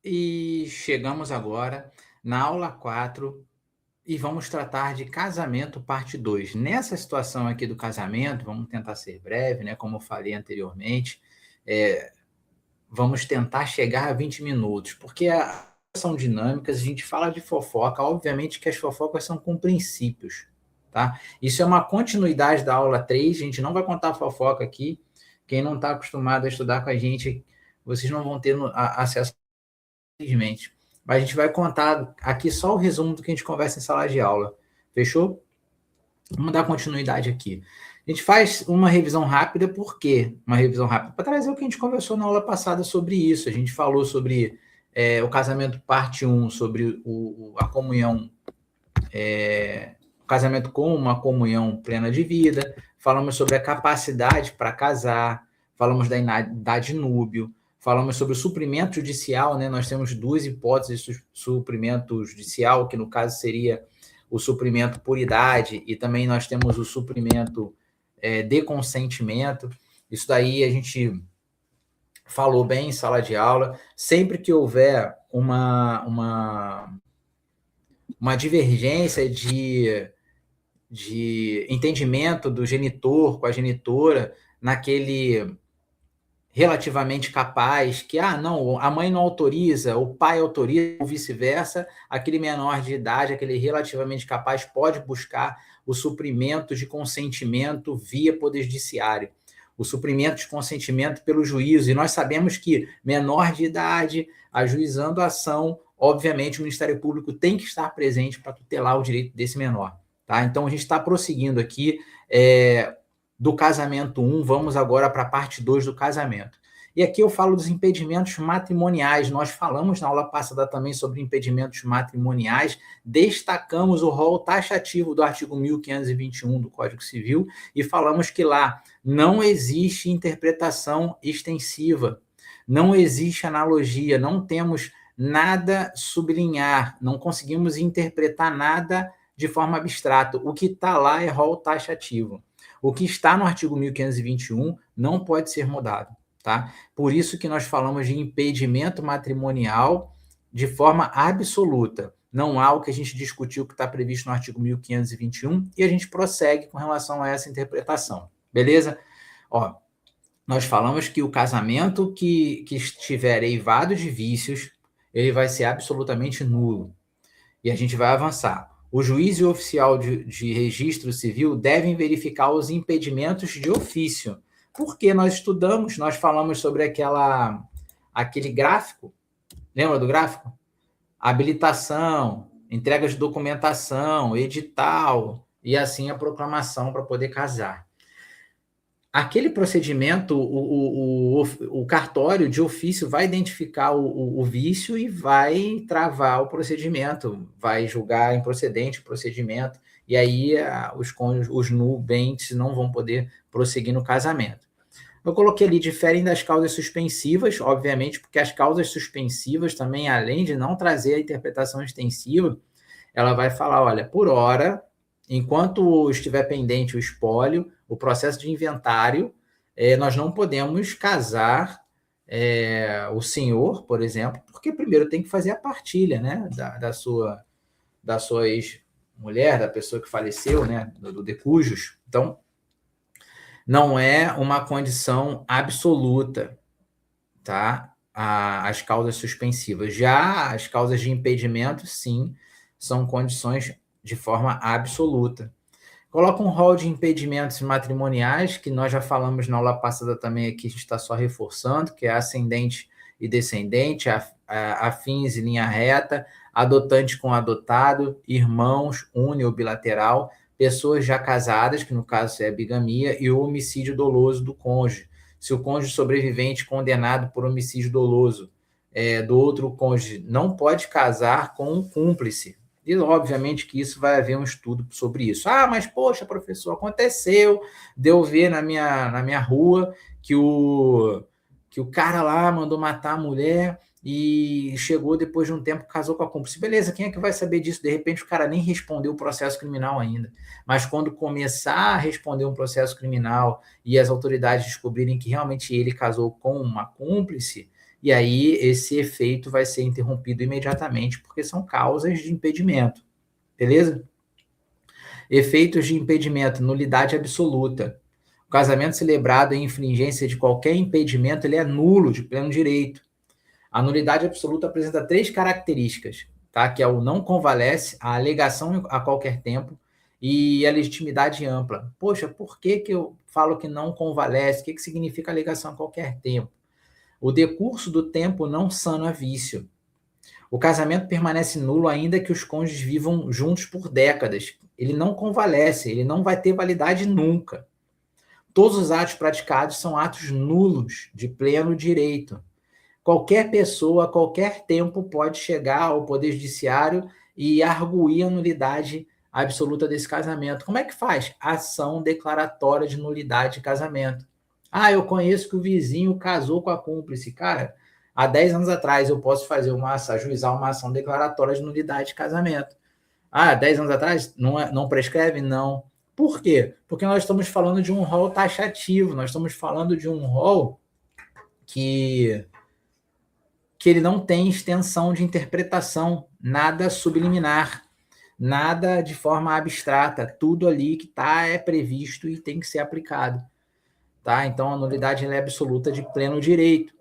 E chegamos agora na aula 4 e vamos tratar de casamento parte 2. Nessa situação aqui do casamento, vamos tentar ser breve, né, como eu falei anteriormente, vamos tentar chegar a 20 minutos, porque são dinâmicas, a gente fala de fofoca, obviamente que as fofocas são com princípios, tá? Isso é uma continuidade da aula 3, a gente não vai contar fofoca aqui, quem não está acostumado a estudar com a gente, vocês não vão ter acesso simplesmente. Mas a gente vai contar aqui só o resumo do que a gente conversa em sala de aula. Fechou? Vamos dar continuidade aqui. A gente faz uma revisão rápida, por quê? Uma revisão rápida para trazer o que a gente conversou na aula passada sobre isso. A gente falou sobre o casamento parte 1, sobre a comunhão, o casamento com uma comunhão plena de vida. Falamos sobre a capacidade para casar, falamos da idade núbio, falamos sobre o suprimento judicial, né? Nós temos duas hipóteses de suprimento judicial, que no caso seria o suprimento por idade, e também nós temos o suprimento de consentimento. Isso daí a gente falou bem em sala de aula. Sempre que houver uma divergência de entendimento do genitor com a genitora naquele relativamente capaz, que, não, a mãe não autoriza, o pai autoriza, ou vice-versa, aquele menor de idade, aquele relativamente capaz, pode buscar o suprimento de consentimento via Poder Judiciário, o suprimento de consentimento pelo juízo, e nós sabemos que menor de idade, ajuizando a ação, obviamente o Ministério Público tem que estar presente para tutelar o direito desse menor. Tá? Então, a gente está prosseguindo aqui do casamento 1, vamos agora para a parte 2 do casamento. E aqui eu falo dos impedimentos matrimoniais. Nós falamos na aula passada também sobre impedimentos matrimoniais, destacamos o rol taxativo do artigo 1521 do Código Civil e falamos que lá não existe interpretação extensiva, não existe analogia, não temos nada sublinhar, não conseguimos interpretar nada de forma abstrata. O que está lá é rol taxativo. O que está no artigo 1521 não pode ser mudado, tá? Por isso que nós falamos de impedimento matrimonial de forma absoluta. Não há o que a gente discutiu que está previsto no artigo 1521 e a gente prossegue com relação a essa interpretação. Beleza? Ó, nós falamos que o casamento que estiver eivado de vícios, ele vai ser absolutamente nulo. E a gente vai avançar. O juiz e o oficial de registro civil devem verificar os impedimentos de ofício. Porque nós falamos sobre aquele gráfico, lembra do gráfico? Habilitação, entrega de documentação, edital, e assim a proclamação para poder casar. Aquele procedimento, o cartório de ofício vai identificar o vício e vai travar o procedimento, vai julgar improcedente o procedimento, e aí os nubentes não vão poder prosseguir no casamento. Eu coloquei ali, diferem das causas suspensivas, obviamente, porque as causas suspensivas também, além de não trazer a interpretação extensiva, ela vai falar, olha, por hora, enquanto estiver pendente o espólio, o processo de inventário, nós não podemos casar o senhor, por exemplo, porque primeiro tem que fazer a partilha, né, da sua ex-mulher, da pessoa que faleceu, né, do decujus. Então, não é uma condição absoluta, tá? As causas suspensivas. Já as causas de impedimento, sim, são condições de forma absoluta. Coloca um rol de impedimentos matrimoniais, que nós já falamos na aula passada também, aqui a gente está só reforçando, que é ascendente e descendente, afins e linha reta, adotante com adotado, irmãos, único ou bilateral, pessoas já casadas, que no caso é a bigamia, e o homicídio doloso do cônjuge. Se o cônjuge sobrevivente condenado por homicídio doloso do outro cônjuge não pode casar com um cúmplice. E, obviamente, que isso vai haver um estudo sobre isso. Mas, poxa, professor, aconteceu de eu ver na minha rua que o cara lá mandou matar a mulher e chegou depois de um tempo, casou com a cúmplice. Beleza, quem é que vai saber disso? De repente, o cara nem respondeu o processo criminal ainda. Mas quando começar a responder um processo criminal e as autoridades descobrirem que realmente ele casou com uma cúmplice, e aí esse efeito vai ser interrompido imediatamente, porque são causas de impedimento, beleza? Efeitos de impedimento, nulidade absoluta. O casamento celebrado em infringência de qualquer impedimento, ele é nulo, de pleno direito. A nulidade absoluta apresenta 3 características, tá? Que é o não convalesce, a alegação a qualquer tempo e a legitimidade ampla. Poxa, por que eu falo que não convalesce? O que significa alegação a qualquer tempo? O decurso do tempo não sana vício. O casamento permanece nulo ainda que os cônjuges vivam juntos por décadas. Ele não convalesce, ele não vai ter validade nunca. Todos os atos praticados são atos nulos, de pleno direito. Qualquer pessoa, a qualquer tempo, pode chegar ao Poder Judiciário e arguir a nulidade absoluta desse casamento. Como é que faz? Ação declaratória de nulidade de casamento. Ah, eu conheço que o vizinho casou com a cúmplice. Cara, há 10 anos atrás eu posso fazer ajuizar uma ação declaratória de nulidade de casamento. Ah, 10 anos atrás não prescreve? Não. Por quê? Porque nós estamos falando de um rol taxativo, nós estamos falando de um rol que ele não tem extensão de interpretação, nada subliminar, nada de forma abstrata, tudo ali que está é previsto e tem que ser aplicado. Tá? Então, a nulidade é absoluta de pleno direito.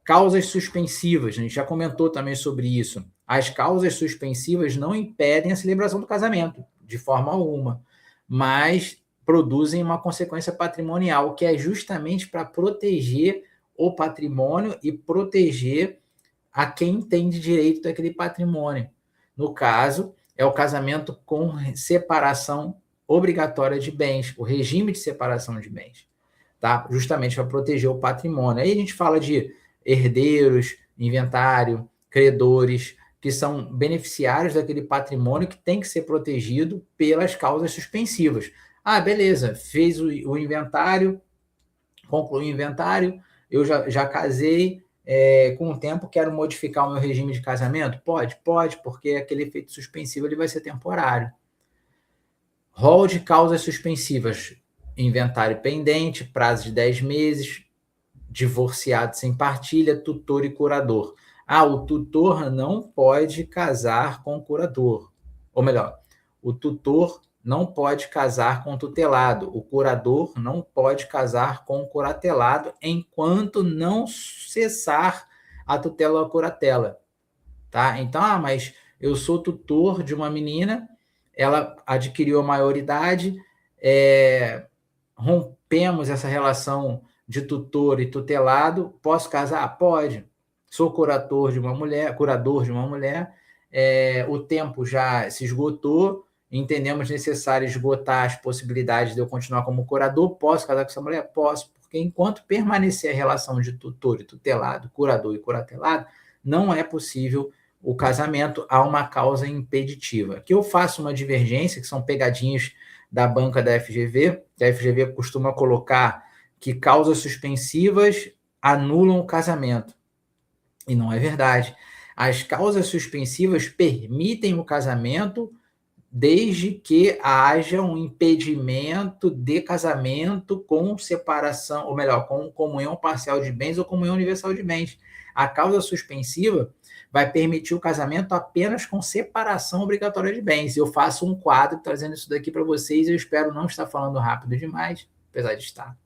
Causas suspensivas, a gente já comentou também sobre isso. As causas suspensivas não impedem a celebração do casamento, de forma alguma, mas produzem uma consequência patrimonial, que é justamente para proteger o patrimônio e proteger a quem tem de direito daquele patrimônio. No caso, é o casamento com separação obrigatória de bens, o regime de separação de bens, tá? Justamente para proteger o patrimônio. Aí a gente fala de herdeiros, inventário, credores, que são beneficiários daquele patrimônio que tem que ser protegido pelas causas suspensivas. Ah, beleza, fez o inventário, concluiu o inventário, eu já casei, com o tempo quero modificar o meu regime de casamento? Pode, porque aquele efeito suspensivo ele vai ser temporário. Rol de causas suspensivas: inventário pendente, prazo de 10 meses, divorciado sem partilha, tutor e curador. Ah, o tutor não pode casar com o curador. Ou melhor, o tutor não pode casar com o tutelado. O curador não pode casar com o curatelado enquanto não cessar a tutela ou a curatela. Tá? Então, mas eu sou tutor de uma menina, ela adquiriu a maioridade, rompemos essa relação de tutor e tutelado, posso casar? Pode. Sou curador de uma mulher, o tempo já se esgotou, entendemos necessário esgotar as possibilidades de eu continuar como curador, posso casar com essa mulher? Posso, porque enquanto permanecer a relação de tutor e tutelado, curador e curatelado, não é possível o casamento, há uma causa impeditiva. Aqui eu faço uma divergência, que são pegadinhas da banca da FGV, que a FGV costuma colocar que causas suspensivas anulam o casamento. E não é verdade. As causas suspensivas permitem o casamento desde que haja um impedimento de casamento com separação, ou melhor, com comunhão parcial de bens ou comunhão universal de bens. A causa suspensiva vai permitir o casamento apenas com separação obrigatória de bens. Eu faço um quadro trazendo isso daqui para vocês, eu espero não estar falando rápido demais, apesar de estar.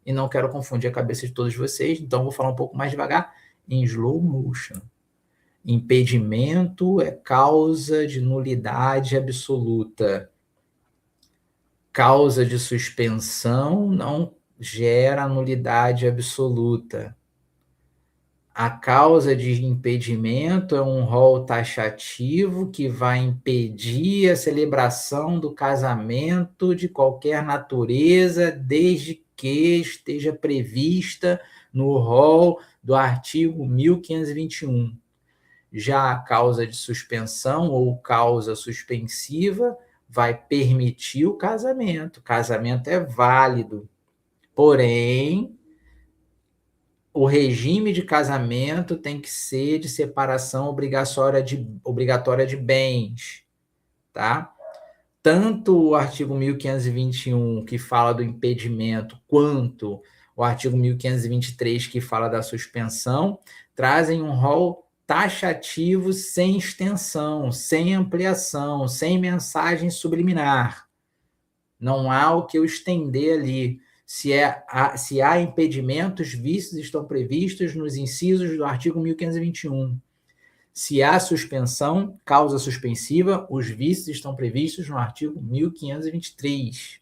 E não quero confundir a cabeça de todos vocês, então vou falar um pouco mais devagar, em slow motion. Impedimento é causa de nulidade absoluta. Causa de suspensão não gera nulidade absoluta. A causa de impedimento é um rol taxativo que vai impedir a celebração do casamento de qualquer natureza, desde que esteja prevista no rol do artigo 1521. Já a causa de suspensão ou causa suspensiva vai permitir o casamento. O casamento é válido. Porém, o regime de casamento tem que ser de separação obrigatória de bens, tá? Tanto o artigo 1521, que fala do impedimento, quanto o artigo 1523, que fala da suspensão, trazem um rol taxativo sem extensão, sem ampliação, sem mensagem subliminar. Não há o que eu estender ali. Se há impedimentos, vícios estão previstos nos incisos do artigo 1521. Se há suspensão, causa suspensiva, os vícios estão previstos no artigo 1523.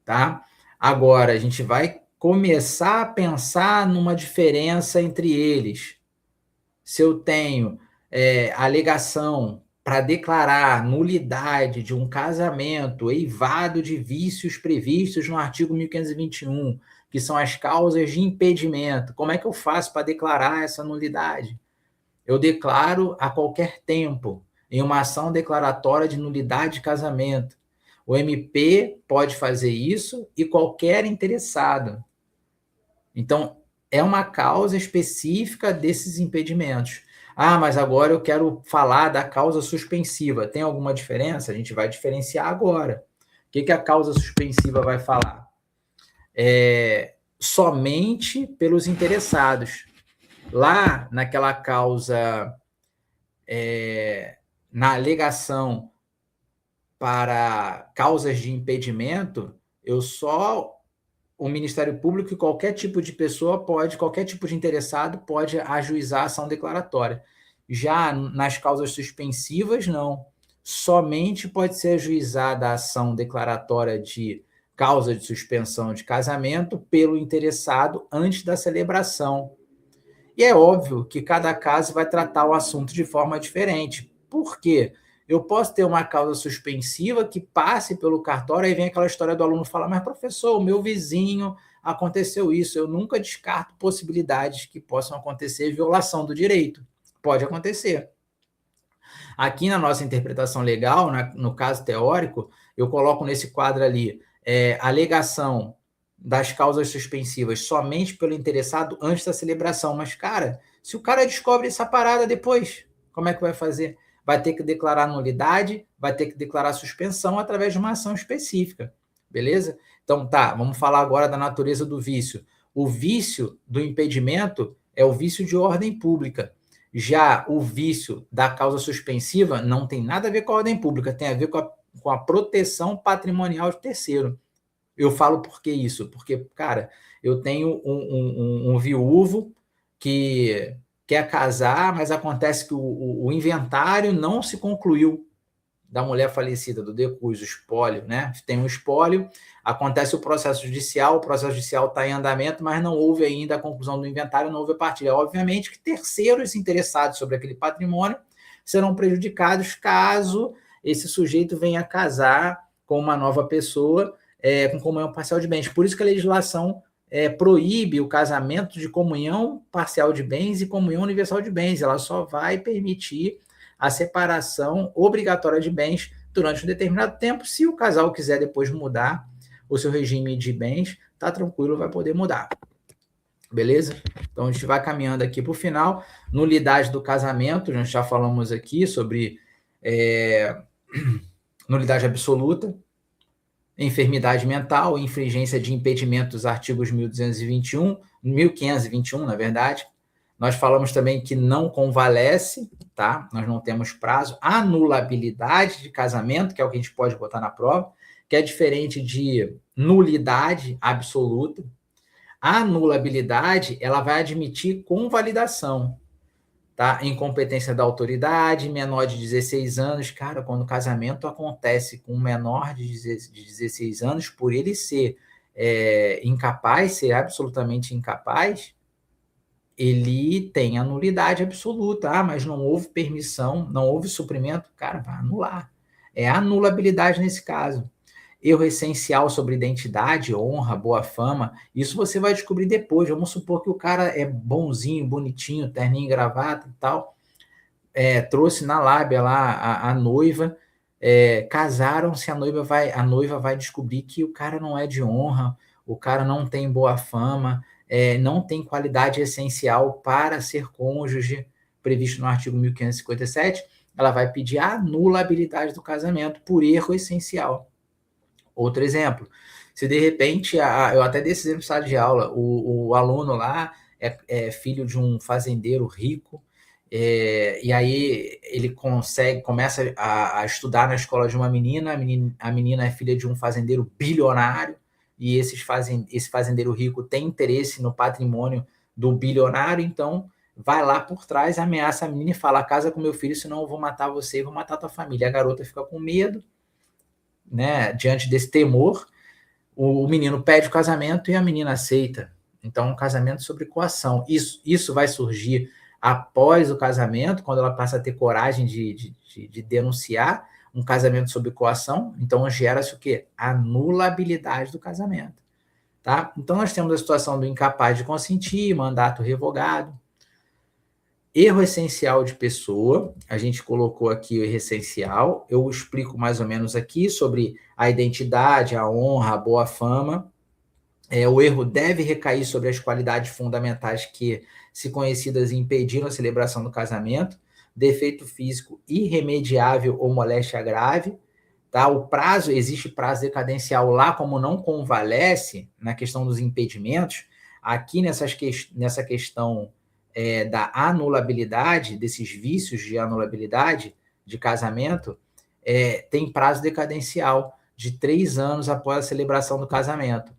Tá? Agora, a gente vai começar a pensar numa diferença entre eles. Se eu tenho alegação para declarar nulidade de um casamento eivado de vícios previstos no artigo 1521, que são as causas de impedimento, como é que eu faço para declarar essa nulidade? Eu declaro a qualquer tempo, em uma ação declaratória de nulidade de casamento. O MP pode fazer isso e qualquer interessado. Então, é uma causa específica desses impedimentos. Ah, mas agora eu quero falar da causa suspensiva. Tem alguma diferença? A gente vai diferenciar agora. O que a causa suspensiva vai falar? Somente pelos interessados. Lá naquela causa, na alegação para causas de impedimento, o Ministério Público e qualquer tipo de pessoa qualquer tipo de interessado pode ajuizar a ação declaratória. Já nas causas suspensivas, não. Somente pode ser ajuizada a ação declaratória de causa de suspensão de casamento pelo interessado antes da celebração. E é óbvio que cada caso vai tratar o assunto de forma diferente. Por quê? Eu posso ter uma causa suspensiva que passe pelo cartório, aí vem aquela história do aluno falar, mas professor, o meu vizinho aconteceu isso. Eu nunca descarto possibilidades que possam acontecer, violação do direito. Pode acontecer. Aqui na nossa interpretação legal, no caso teórico, eu coloco nesse quadro ali, alegação das causas suspensivas somente pelo interessado antes da celebração. Mas, cara, se o cara descobre essa parada depois, como é que vai fazer? Vai ter que declarar nulidade, vai ter que declarar suspensão através de uma ação específica, beleza? Então, tá, vamos falar agora da natureza do vício. O vício do impedimento é o vício de ordem pública. Já o vício da causa suspensiva não tem nada a ver com a ordem pública, tem a ver com a proteção patrimonial de terceiro. Eu falo por que isso? Porque, cara, eu tenho um viúvo que quer casar, mas acontece que o inventário não se concluiu da mulher falecida, do decus, o espólio, né? Tem um espólio, acontece o processo judicial está em andamento, mas não houve ainda a conclusão do inventário, não houve a partilha. Obviamente que terceiros interessados sobre aquele patrimônio serão prejudicados caso esse sujeito venha casar com uma nova pessoa com comunhão parcial de bens. Por isso que a legislação proíbe o casamento de comunhão parcial de bens e comunhão universal de bens. Ela só vai permitir a separação obrigatória de bens durante um determinado tempo. Se o casal quiser depois mudar o seu regime de bens, tá tranquilo, vai poder mudar. Beleza? Então, a gente vai caminhando aqui para o final. Nulidade do casamento, nós já falamos aqui sobre nulidade absoluta, enfermidade mental, infringência de impedimento dos artigos 1521, na verdade. Nós falamos também que não convalesce, tá? Nós não temos prazo. Anulabilidade de casamento, que é o que a gente pode botar na prova, que é diferente de nulidade absoluta. A anulabilidade, ela vai admitir convalidação, tá? Incompetência da autoridade, menor de 16 anos. Cara, quando o casamento acontece com um menor de 16 anos, por ele ser incapaz, ser absolutamente incapaz, ele tem a nulidade absoluta. Ah, mas não houve permissão, não houve suprimento. Cara, vai anular. É a anulabilidade nesse caso. Erro essencial sobre identidade, honra, boa fama, isso você vai descobrir depois. Vamos supor que o cara é bonzinho, bonitinho, terninho, gravata e tal, trouxe na lábia lá a noiva, casaram-se, a noiva vai descobrir que o cara não é de honra, o cara não tem boa fama, não tem qualidade essencial para ser cônjuge, previsto no artigo 1557, ela vai pedir a anulabilidade do casamento por erro essencial. Outro exemplo, Se de repente, eu até dei esse exemplo em sala de aula, o aluno lá é filho de um fazendeiro rico, e aí ele começa a estudar na escola de uma menina, a menina é filha de um fazendeiro bilionário, e esse fazendeiro rico tem interesse no patrimônio do bilionário, então vai lá por trás, ameaça a menina e fala: casa com meu filho, senão eu vou matar você e vou matar tua família. A garota fica com medo, né, diante desse temor, o menino pede o casamento e a menina aceita. Então, um casamento sobre coação. Isso vai surgir após o casamento, quando ela passa a ter coragem de denunciar um casamento sob coação. Então, gera-se o quê? Anulabilidade do casamento. Tá? Então, nós temos a situação do incapaz de consentir, mandato revogado. Erro essencial de pessoa, a gente colocou aqui o erro essencial, eu explico mais ou menos aqui sobre a identidade, a honra, a boa fama. O erro deve recair sobre as qualidades fundamentais que, se conhecidas, impediram a celebração do casamento, defeito físico irremediável ou moléstia grave. Tá? Existe prazo decadencial lá, como não convalesce na questão dos impedimentos, aqui nessa questão da anulabilidade, desses vícios de anulabilidade de casamento, tem prazo decadencial de 3 anos após a celebração do casamento.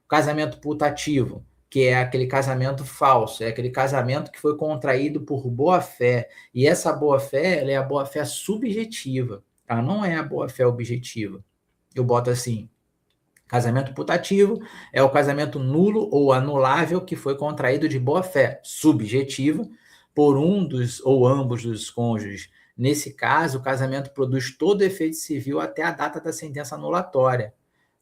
Casamento putativo, que é aquele casamento falso, é aquele casamento que foi contraído por boa-fé, e essa boa-fé, ela é a boa-fé subjetiva, ela não é a boa-fé objetiva. Eu boto assim: casamento putativo é o casamento nulo ou anulável que foi contraído de boa-fé subjetiva por um dos ou ambos dos cônjuges. Nesse caso, o casamento produz todo efeito civil até a data da sentença anulatória,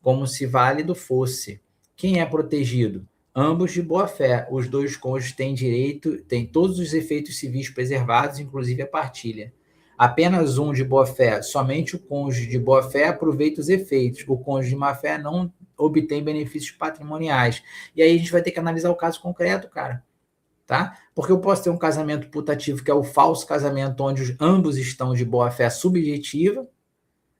como se válido fosse. Quem é protegido? Ambos de boa-fé. Os dois cônjuges têm todos os efeitos civis preservados, inclusive a partilha. Apenas um de boa-fé, somente o cônjuge de boa-fé aproveita os efeitos. O cônjuge de má-fé não obtém benefícios patrimoniais. E aí a gente vai ter que analisar o caso concreto, cara. Tá? Porque eu posso ter um casamento putativo, que é o falso casamento, onde ambos estão de boa-fé subjetiva,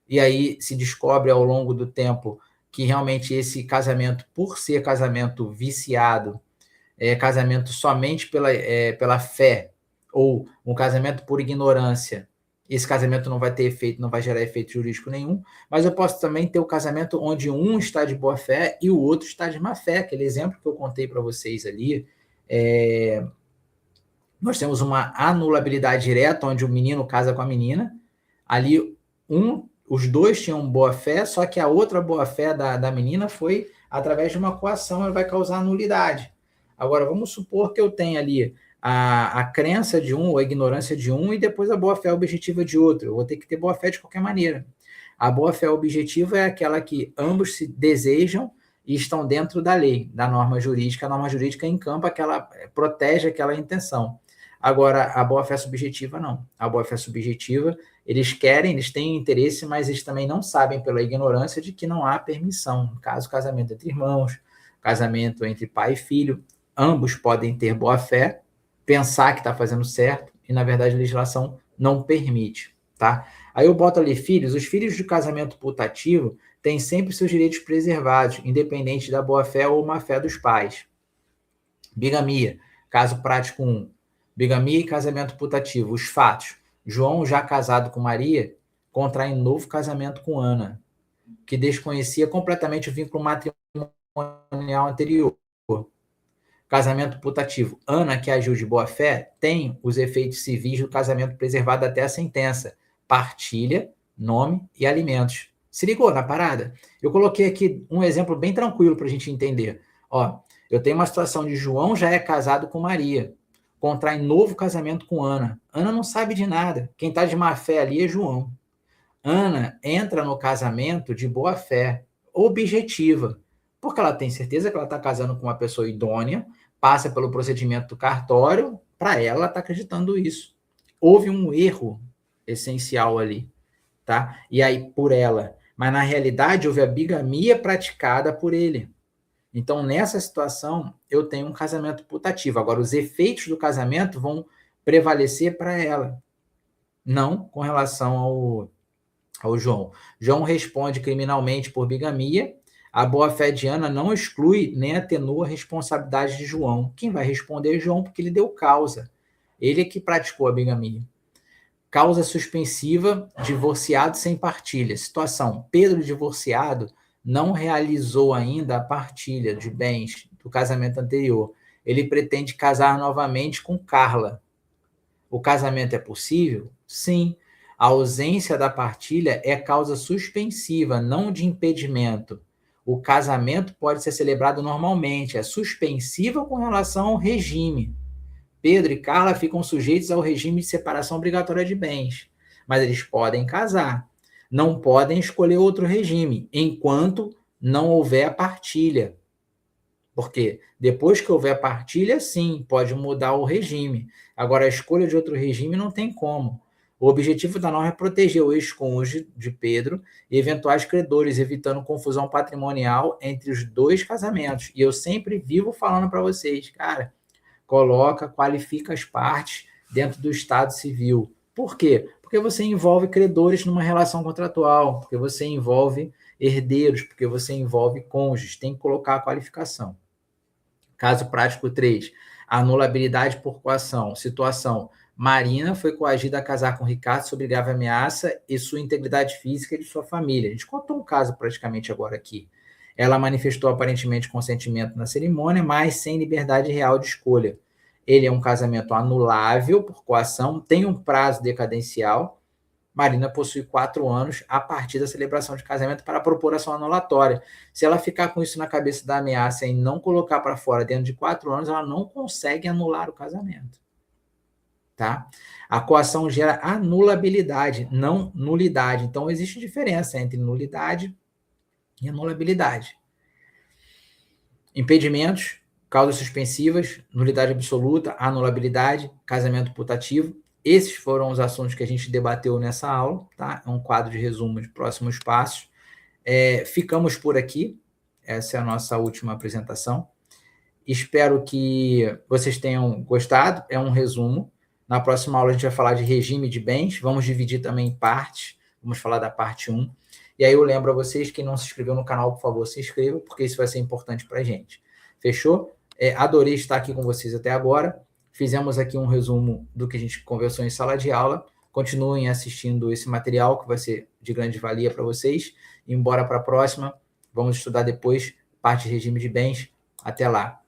e aí se descobre ao longo do tempo que realmente esse casamento, por ser casamento viciado, é casamento somente pela fé, ou um casamento por ignorância, esse casamento não vai ter efeito, não vai gerar efeito jurídico nenhum, mas eu posso também ter o casamento onde um está de boa fé e o outro está de má fé. Aquele exemplo que eu contei para vocês ali, nós temos uma anulabilidade direta, onde o menino casa com a menina, ali os dois tinham boa fé, só que a outra boa fé da menina foi através de uma coação, ela vai causar nulidade. Agora, vamos supor que eu tenha ali a crença de um, ou a ignorância de um, e depois a boa-fé objetiva de outro. Eu vou ter que ter boa-fé de qualquer maneira. A boa-fé objetiva é aquela que ambos se desejam e estão dentro da lei, da norma jurídica. A norma jurídica encampa protege aquela intenção. Agora, a boa-fé subjetiva, não. A boa-fé subjetiva, eles têm interesse, mas eles também não sabem, pela ignorância, de que não há permissão. No caso, casamento entre irmãos, casamento entre pai e filho, ambos podem ter boa-fé, pensar que está fazendo certo, e, na verdade, a legislação não permite, tá? Aí eu boto ali filhos. Os filhos de casamento putativo têm sempre seus direitos preservados, independente da boa-fé ou má-fé dos pais. Bigamia, caso prático 1. Bigamia e casamento putativo. Os fatos: João, já casado com Maria, contrai novo casamento com Ana, que desconhecia completamente o vínculo matrimonial anterior. Casamento putativo: Ana, que agiu de boa fé, tem os efeitos civis do casamento preservado até a sentença: partilha, nome e alimentos. Se ligou na parada? Eu coloquei aqui um exemplo bem tranquilo para a gente entender. Ó, eu tenho uma situação de João já é casado com Maria, contrai novo casamento com Ana. Ana não sabe de nada. Quem está de má fé ali é João. Ana entra no casamento de boa fé, objetiva, porque ela tem certeza que ela está casando com uma pessoa idônea, passa pelo procedimento do cartório, para ela está acreditando isso. Houve um erro essencial ali, tá? E aí, por ela. Mas, na realidade, houve a bigamia praticada por ele. Então, nessa situação, eu tenho um casamento putativo. Agora, os efeitos do casamento vão prevalecer para ela, não com relação ao João. João responde criminalmente por bigamia. A boa-fé de Ana não exclui nem atenua a responsabilidade de João. Quem vai responder é João, porque ele deu causa. Ele é que praticou a bigamia. Causa suspensiva, divorciado sem partilha. Situação: Pedro, divorciado, não realizou ainda a partilha de bens do casamento anterior. Ele pretende casar novamente com Carla. O casamento é possível? Sim. A ausência da partilha é causa suspensiva, não de impedimento. O casamento pode ser celebrado normalmente, é suspensiva com relação ao regime. Pedro e Carla ficam sujeitos ao regime de separação obrigatória de bens, mas eles podem casar. Não podem escolher outro regime, enquanto não houver a partilha. Porque depois que houver a partilha, sim, pode mudar o regime. Agora, a escolha de outro regime não tem como. O objetivo da norma é proteger o ex-cônjuge de Pedro e eventuais credores, evitando confusão patrimonial entre os dois casamentos. E eu sempre vivo falando para vocês, cara, qualifica as partes dentro do Estado Civil. Por quê? Porque você envolve credores numa relação contratual, porque você envolve herdeiros, porque você envolve cônjuges. Tem que colocar a qualificação. Caso prático 3, anulabilidade por coação. Situação: Marina foi coagida a casar com Ricardo sob grave ameaça e sua integridade física e de sua família. A gente contou um caso praticamente agora aqui. Ela manifestou aparentemente consentimento na cerimônia, mas sem liberdade real de escolha. Ele é um casamento anulável por coação, tem um prazo decadencial. Marina possui 4 anos a partir da celebração de casamento para propor ação anulatória. Se ela ficar com isso na cabeça da ameaça e não colocar para fora dentro de 4 anos, ela não consegue anular o casamento. Tá? A coação gera anulabilidade, não nulidade. Então, existe diferença entre nulidade e anulabilidade. Impedimentos, causas suspensivas, nulidade absoluta, anulabilidade, casamento putativo. Esses foram os assuntos que a gente debateu nessa aula, tá? É um quadro de resumo de próximos passos. Ficamos por aqui. Essa é a nossa última apresentação. Espero que vocês tenham gostado. É um resumo. Na próxima aula a gente vai falar de regime de bens. Vamos dividir também em partes. Vamos falar da parte 1. E aí eu lembro a vocês, quem não se inscreveu no canal, por favor, se inscreva, porque isso vai ser importante para a gente. Fechou? Adorei estar aqui com vocês até agora. Fizemos aqui um resumo do que a gente conversou em sala de aula. Continuem assistindo esse material, que vai ser de grande valia para vocês. Embora para a próxima, vamos estudar depois parte de regime de bens. Até lá.